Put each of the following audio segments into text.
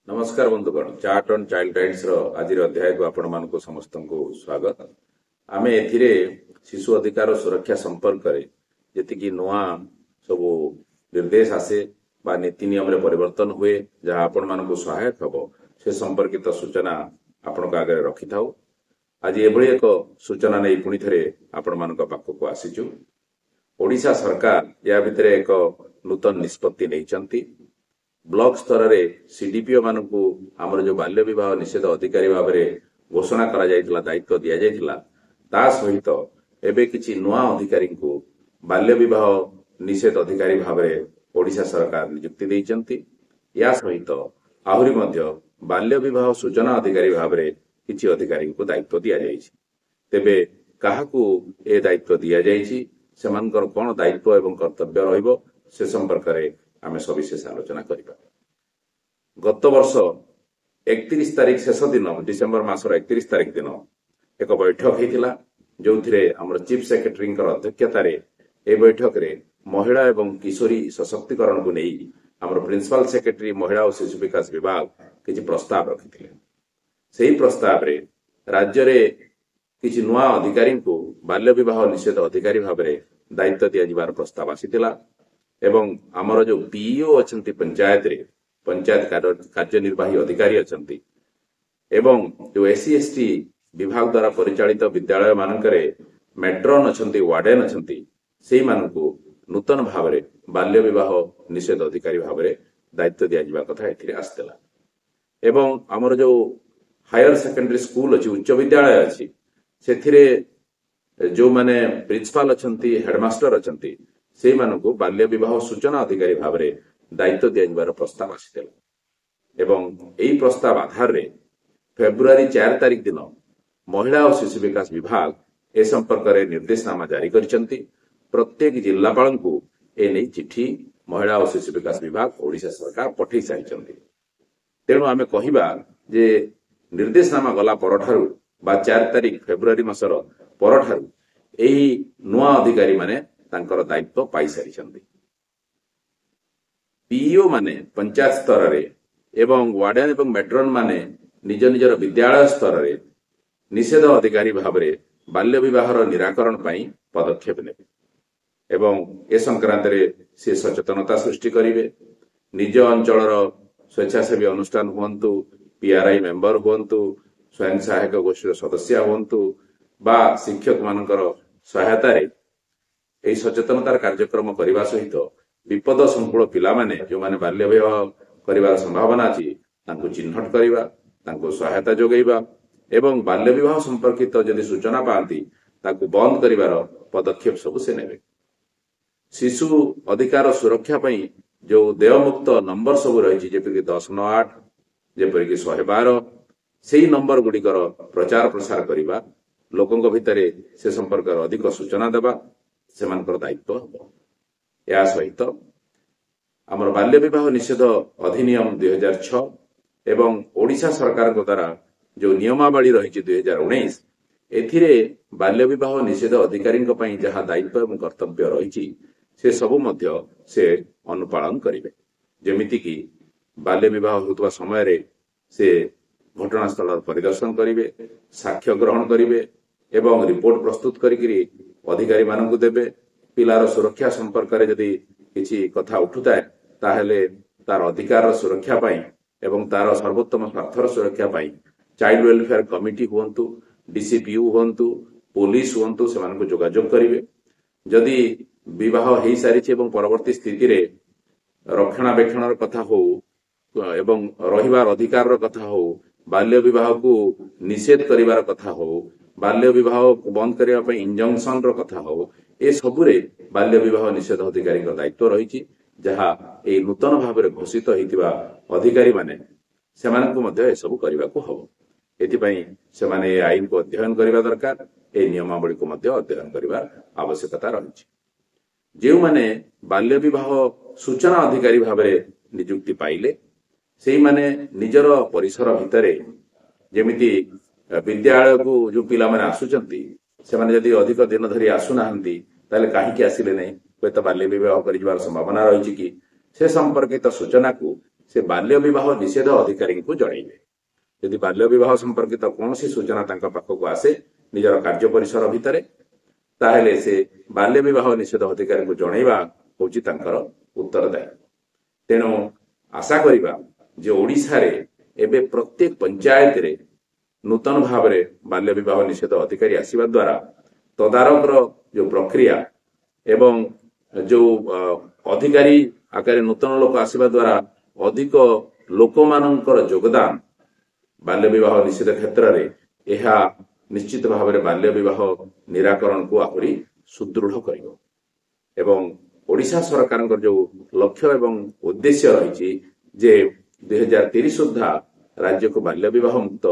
नमस्कार बंधुगण chart on child rights आज अध्याय को आपण मान समस्त को स्वागत। आम ए शिशु अधिकार सुरक्षा संपर्क जी नुआ सब निर्देश आसे बा नीति नियम परिवर्तन हुए जहाँ आपण मान सहायक हम से संपर्कित सूचना आपण आगे रखि था। आज एभली एक सूचना नहीं पुणी थे आपण मान पाखक आसीचु। ओडिशा सरकार या भितर एक नूतन निष्पत्ति नहीं ब्लॉक स्तर रे सीडीपीओ मानकू आमर जो बाल्य विवाह निषेध अधिकारी भाव में घोषणा करा जायतिला दायित्व दिया जायतिला ता सहित एबे किछि नुआ अधिकारी को बाल्य विवाह निषेध अधिकारी भाव में ओडिशा सरकार नियुक्ति देइचंती। या सहित आहुरी मध्य बाल्य विवाह सूचना अधिकारी भाव में किछि अधिकारी को दायित्व दिया जायछि। तेबे काहाकू ए दायित्व दिया जायछि सेमानकर कोन दायित्व एवं कर्तव्य रहिबो से संपर्क में आम सविशेष आलोचना करिबा। गत वर्ष 31 तारीख शेष दिन डिसेम्बर मासर 31 तारीख दिन एक बैठक होता जो आम चीफ सेक्रेटरी अध्यक्षतार ए बैठक रे महिला एवं किशोरी सशक्तिकरण को नहीं आम प्रिंसिपल सेक्रेटरी महिला और शिशु विकास विभाग किसी प्रस्ताव रखिथिले। सही प्रस्ताव रे राज्य रे किसी नुआ अधिकारी को बाल्य विवाह निषेध अधिकारी भाव में दायित्व दिया प्रस्ताव आसीथिला एवं आमर जो पीईओ अच्छी पंचायत रे पंचायत कार्यनिर्वाही अधिकारी अच्छी एवं जो एससी एसटी विभाग द्वारा परिचालित विद्यालय मानकरे मेट्रोन अच्छी वार्डेन अच्छी से नूतन भाव में बाल्य विवाह निषेध अधिकारी भाव में दायित्व दिया कथा एथिरे आसला। एवं आमर जो हायर सेकेंडरी स्कूल अच्छी उच्च विद्यालय अच्छी से जो माने प्रिंसिपाल अच्छी हेडमास्टर अच्छी से मानकू बाल्य विवाह सूचना अधिकारी भाव में दायित्व दिया प्रस्ताव आसीथिला एवं यही प्रस्ताव आधार रे फेब्रुआरी 4 तारीख दिन महिला और शिशु विकास विभाग ए संपर्क में निर्देशनामा जारी करिसेंती। प्रत्येक जिल्लापाल को ए नहीं चिट्ठी महिला और शिशु विकास विभाग ओडिशा सरकार पठै सारिसेंती। तेणु आमे कहिबा जे निर्देशनामा गला परठारु बा 4 तारीख फेब्रुआरी मासर परठारु एही नुआ अधिकारी माने तांकर दायित्व पाई सारिसेंती। पीईओ माने पंचायत स्तर रे एवं वार्डन एवं मेट्रोन माने निज निजर विद्यालय स्तर रे निषेध अधिकारी भाव में बाल्य विवाह निराकरण पाई पदक्षेप नेबे एवं ए संक्रांत रे से सचेतनता सृष्टि करिवे। निज अंचलर स्वेच्छासेवी अनुष्ठान हुंतु पीआरआई मेंबर हुंतु स्वयं सहायक गोष्ठी सदस्य हुंतु बा शिक्षक मानकर सहायता रे एही सचेतनतार कार्यक्रम करने सहित विपद संकुल पिला माने जो माने बाल्य विवाह करिवार संभावना अछि तांको चिन्हट करिवा तांको सहायता जोगैबा एवं बाल्य विवाह संपर्कित जदि सूचना पाती ताकू बंद करिवार पदक्षेप सब से नेबे। शिशु अधिकार सुरक्षा पई जो देयमुक्त नंबर सब रही जेपरिक 1098 जेपरिक 112 से नंबर गुड़िकर प्रचार प्रसार करवा लोकों भितर से संपर्क अधिक सूचना देवा से दायित्व हम। या सहित आमर बाल्य विवाह निषेध अधिनियम 2006 एवं ओडिशा सरकार द्वारा जो नियमावली रही 2019 एथिरे बाल्य विवाह निषेध अधिकारी जहाँ दायित्व एवं कर्तव्य रही से सबु मध्य से अनुपालन करेंगे। जेमिति की बाल्य विवाह होता समय रे से घटनास्थल परिदर्शन करेंगे, साक्ष्य ग्रहण करेंगे एवं रिपोर्ट प्रस्तुत करी अधिकारी मानकु देबे। पिलार सुरक्षा संपर्क में जदि किसी कथा उठुताए ताहेले तार अधिकार सुरक्षा पाई एवं तार सर्वोत्तम स्वार्थर सुरक्षा पाई child welfare committee हुंतु DCPU हुंतु police हुंतु से मानकु जोगाजोग करिवे। जदि विवाह हो सारी एवं परवर्ती स्थिति रे रक्षणाबेक्षण कथा हो एवं रहिबार अधिकार कथा हो बाल्य विवाह को निषेध करिवार कथा हो बाल्य विवाह बंद करने इंजंक्शन कथा हो ए सबुरे बाल्य विवाह निषेध अधिकारी दायित्व रही जहाँ ए नूतन भाव में घोषित होता अधिकारी माने सेमानकु मध्य एसबु करने को हम। एथिपाई सेमाने ए आईन को अध्ययन करने दरकार ए नियमावली को मध्य अध्ययन करने आवश्यकता रही। जो माने बाल्य विवाह सूचना अधिकारी भाव में नियुक्ति पाइले से माने निजर परिसर भितर जेमिति विद्यालय को जो पिला माने आसुचंती से माने यदि अधिक दिन धरी आसुना ताले कहीं आसिले नहीं हूँ बाल्य विवाह कर संभावना रही कि से संपर्कित सूचना को से बाल्य विवाह निषेध अधिकारी को जनइबे। यदि बाल्य विवाह संपर्कित कौन सूचना पाखक आसे निजर कार्य परिसर भितर ताहेले से बाल्य विवाह निषेध अधिकारी को जनइबा होची तांकर उत्तरदायी। तेणु आशा करिबा जे ओडिशा रे एबे प्रत्येक पंचायत रे नूतन भाव में बाल्य विवाह निषेध अधिकारी आसीबा द्वारा तदारकर जो प्रक्रिया एवं जो अधिकारी आकार नूतन लोक आसीबा द्वारा अधिक लोक मानकर योगदान बाल्य विवाह निषेध क्षेत्र में यह निश्चित भाव में बाल्य विवाह निराकरण को आहरी सुदृढ़ करिवो। एवं ओडिशा सरकार जो लक्ष्य एवं उद्देश्य रही जे 2030 सुधा राज्य को बाल्य विवाह मुक्त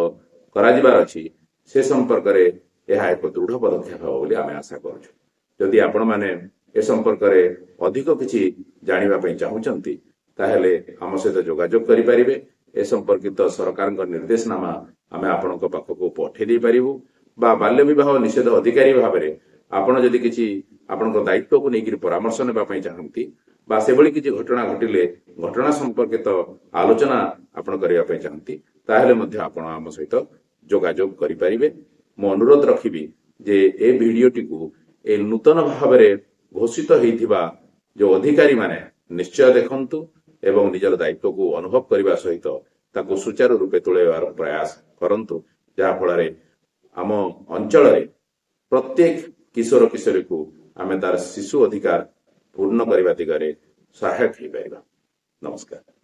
कराजिबार अछि से संपर्क रे यह एक दृढ़ पदक्षेप हो बोली आमे आशा करूछु। जदि आपण माने ए संपर्क रे अधिक किछि जानिबा पई चाहुचंती ताहेले हम सहित जोगाजोग करि परिबे। ए संपर्कित सरकार निर्देशनामा आमे आपणक पाखक पठे दे परिबु बा बाल्य विवाह निषेध अधिकारी भाव में आपण जदि किछि आपणक दायित्व को लेकर परामर्श नेबा पई चाहंती बा सेबळी किछि घटना घटिले घटना संपर्कित आलोचना आपण करिया पई चाहंती ताहेले मध्ये आपण आम सहित जोगाजोग करि परिबे। मो अनुरोध रखिबी जे ए भिडियोटी को ए नूतन भाव में घोषित होइथिबा जो अधिकारी माने निश्चय देखंतु एवं निजर दायित्व को अनुभव करने सहित ताको सुचारू रूपे तुलेबार प्रयास करंतु जहा फल आम अंचल प्रत्येक किशोर किशोरी को आमे तार शिशु अधिकार पूर्ण करने दिगरे सहायक हो पारिबा। नमस्कार।